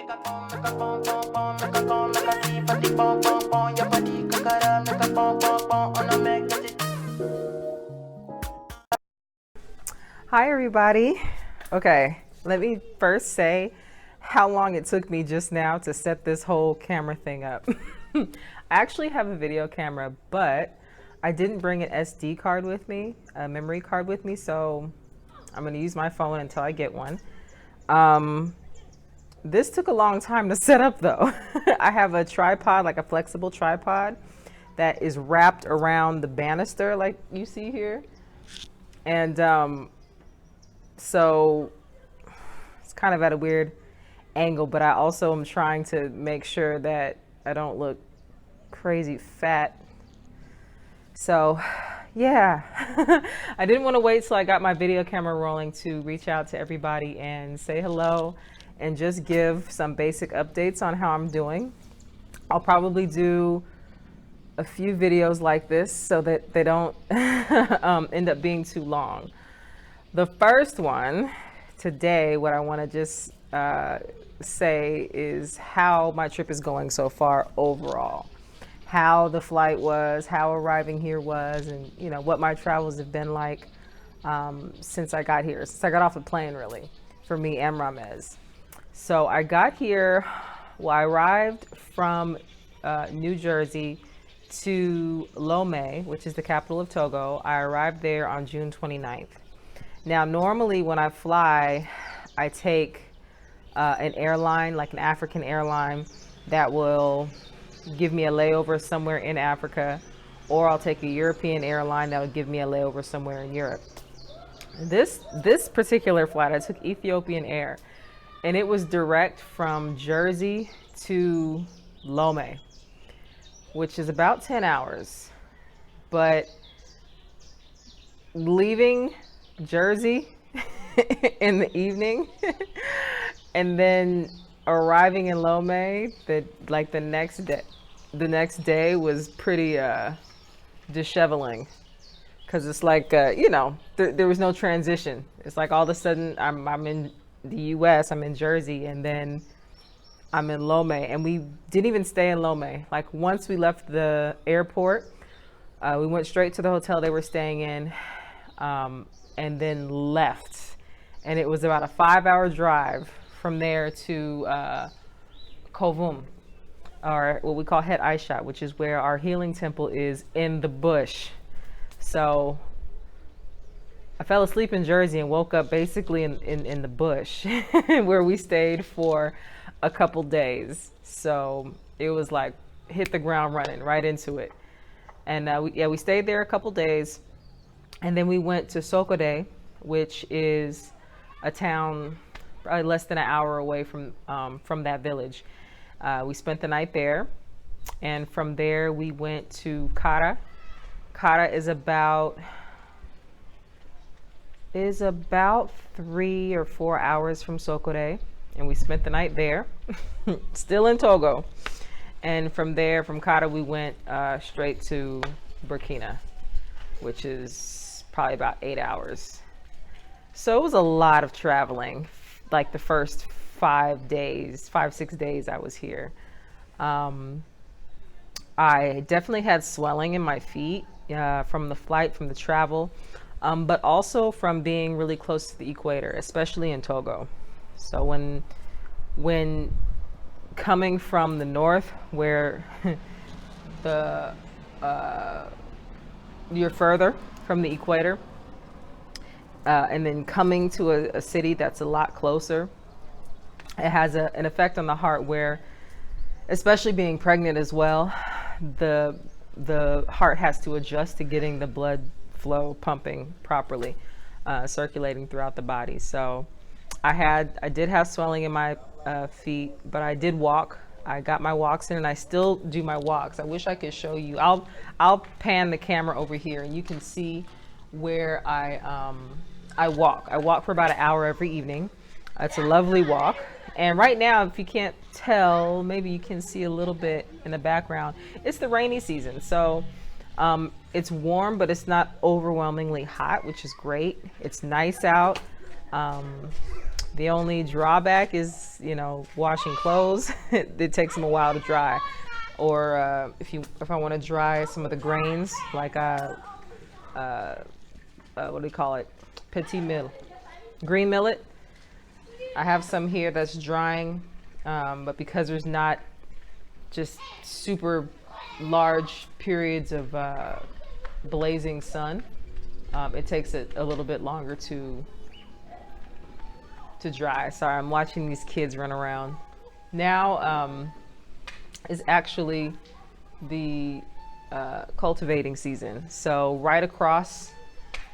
Hi everybody. Okay, let me first say how long it took me just now to set this whole camera thing up. I actually have a video camera, but I didn't bring an SD card with me, a memory card with me, so I'm gonna use my phone until I get one. This took a long time to set up though. I have a tripod, like a flexible tripod that is wrapped around the banister like you see here. And so it's kind of at a weird angle, but I also am trying to make sure that I don't look crazy fat. So yeah, I didn't want to wait till I got my video camera rolling to reach out to everybody and say hello and just give some basic updates on how I'm doing. I'll probably do a few videos like this so that they don't end up being too long. The first one today, what I want to just say is how my trip is going so far overall. How the flight was, how arriving here was, and you know what my travels have been like since I got here, since I got off the plane really, for me and Ramez. So I got here, well, I arrived from New Jersey to Lomé, which is the capital of Togo. I arrived there on June 29th. Now, normally when I fly, I take an airline, like an African airline, that will give me a layover somewhere in Africa, or I'll take a European airline that will give me a layover somewhere in Europe. This particular flight, I took Ethiopian Air, and it was direct from Jersey to Lomé, which is about 10 hours. But leaving Jersey in the evening and then arriving in Lomé the next day was pretty disheveling, because it's like there was no transition. It's like all of a sudden I'm in the US, I'm in Jersey, and then I'm in Lomé, and we didn't even stay in Lomé. Like once we left the airport, we went straight to the hotel they were staying in, and then left. And it was about a 5-hour drive from there to Kovum, or what we call Het Aisha, which is where our healing temple is in the bush. So I fell asleep in Jersey and woke up basically in the bush where we stayed for a couple days. So it was like hit the ground running right into it. And we stayed there a couple days, and then we went to Sokode, which is a town probably less than an hour away from that village. We spent the night there, and from there we went to Kara. Kara is about 3 or 4 hours from Sokode, and we spent the night there, still in Togo. And from there, from Kara, we went straight to Burkina, which is probably about 8 hours. So it was a lot of traveling, like the first 6 days I was here. I definitely had swelling in my feet from the flight, from the travel, but also from being really close to the equator, especially in Togo. So when coming from the north, where you're further from the equator, and then coming to a city that's a lot closer, it has an effect on the heart where, especially being pregnant as well, the heart has to adjust to getting the blood flow pumping properly, circulating throughout the body. So I did have swelling in my feet, but I did walk. I got my walks in, and I still do my walks. I wish I could show you. I'll pan the camera over here, and you can see where I walk. I walk for about an hour every evening. It's a lovely walk. And right now, if you can't tell, maybe you can see a little bit in the background. It's the rainy season, so it's warm, but it's not overwhelmingly hot, which is great. It's nice out. The only drawback is, you know, washing clothes. It takes them a while to dry. Or if I want to dry some of the grains, like what do you call it? Petit mil, green millet. I have some here that's drying, but because there's not just super large periods of blazing sun, it takes it a little bit longer to dry. Sorry, I'm watching these kids run around. Now is actually the cultivating season. So right across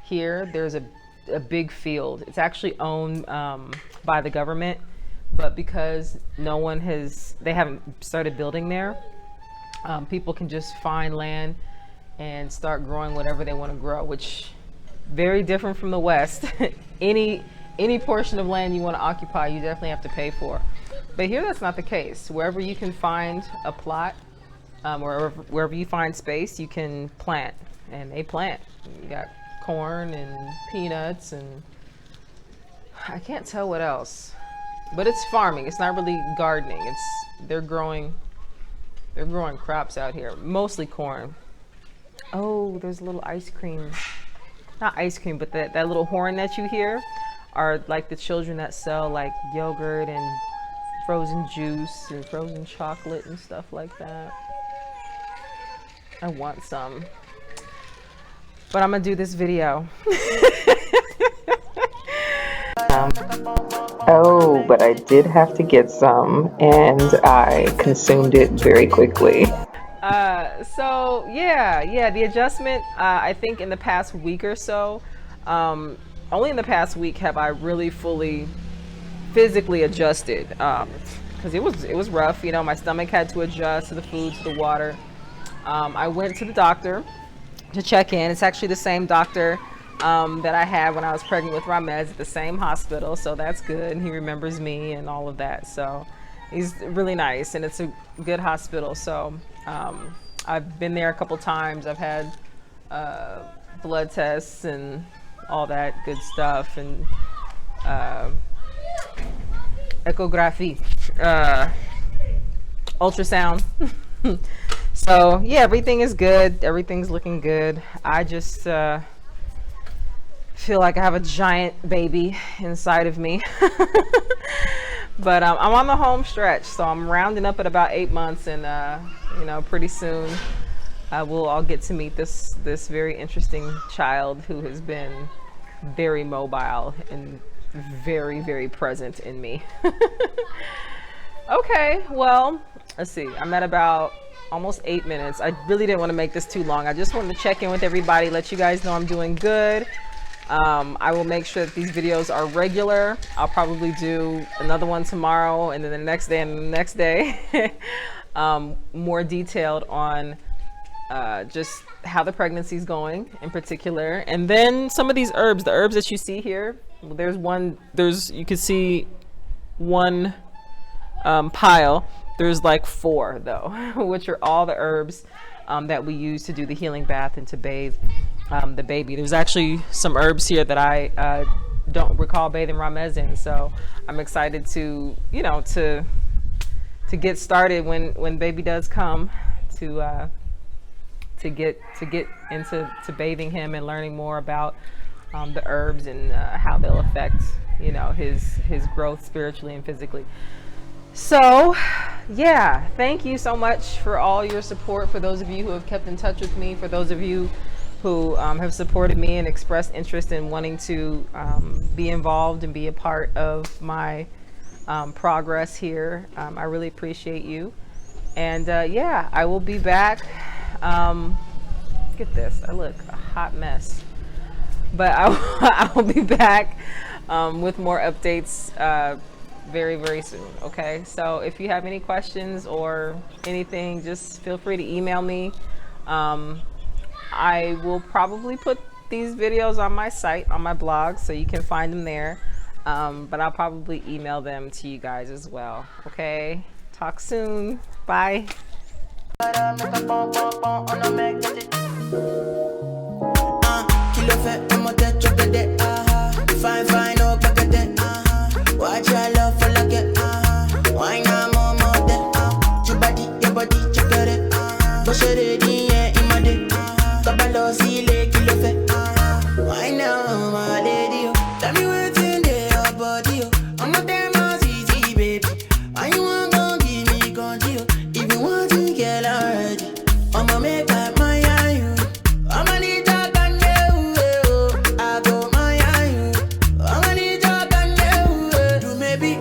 here, there's a big field. It's actually owned by the government, but because they haven't started building there, people can just find land and start growing whatever they want to grow, which very different from the West. Any portion of land you want to occupy, you definitely have to pay for. But here, that's not the case. Wherever you can find a plot, or wherever you find space, you can plant, and they plant. You got corn and peanuts, and I can't tell what else. But it's farming. It's not really gardening. They're growing crops out here, mostly corn. Oh, there's a little ice cream. Not ice cream, but that little horn that you hear are like the children that sell like yogurt and frozen juice and frozen chocolate and stuff like that. I want some, but I'm gonna do this video. Oh, but I did have to get some, and I consumed it very quickly. So yeah, the adjustment, I think in the past week or so, only in the past week have I really fully physically adjusted, because it was rough. You know, my stomach had to adjust to the food, to the water. I went to the doctor to check in. It's actually the same doctor that I had when I was pregnant with Ramez at the same hospital, so that's good, and he remembers me and all of that. So he's really nice, and it's a good hospital. So I've been there a couple times. I've had blood tests and all that good stuff, and echography, ultrasound. So yeah, everything is good. Everything's looking good. I just feel like I have a giant baby inside of me. But I'm on the home stretch, so I'm rounding up at about 8 months, and you know, pretty soon we'll all get to meet this very interesting child who has been very mobile and very, very present in me. Okay, well, let's see. I'm at about almost 8 minutes. I really didn't want to make this too long. I just wanted to check in with everybody, let you guys know I'm doing good. I will make sure that these videos are regular. I'll probably do another one tomorrow, and then the next day and the next day. More detailed on just how the pregnancy is going in particular. And then some of these herbs, the herbs that you see here, you can see one pile. There's like 4 though, which are all the herbs that we use to do the healing bath and to bathe the baby. There's actually some herbs here that I don't recall bathing Ramez in, so I'm excited to, you know, to get started when baby does come, to get into bathing him and learning more about the herbs and how they'll affect, you know, his growth spiritually and physically. So yeah, thank you so much for all your support, for those of you who have kept in touch with me, for those of you who have supported me and expressed interest in wanting to be involved and be a part of my progress here. I really appreciate you. And yeah, I will be back. Get this, I look a hot mess. But I will be back with more updates very, very soon. Okay, so if you have any questions or anything, just feel free to email me. I will probably put these videos on my site, on my blog, so you can find them there. But I'll probably email them to you guys as well. Okay, talk soon. Bye. Fine, fine, oh, ṣe lè ní ẹ̀ ìmọ̀dé. Tọ́ba lọ sí ilé kí ló fẹ́. Why now, my lady? Oh? Tell me what's in your body. Oh? I'm not there, my easy, baby. Why you want to give me control? If you want to get already, I'ma make up my you. I'ma need your gun, I go my you. I'ma need your gun, do maybe,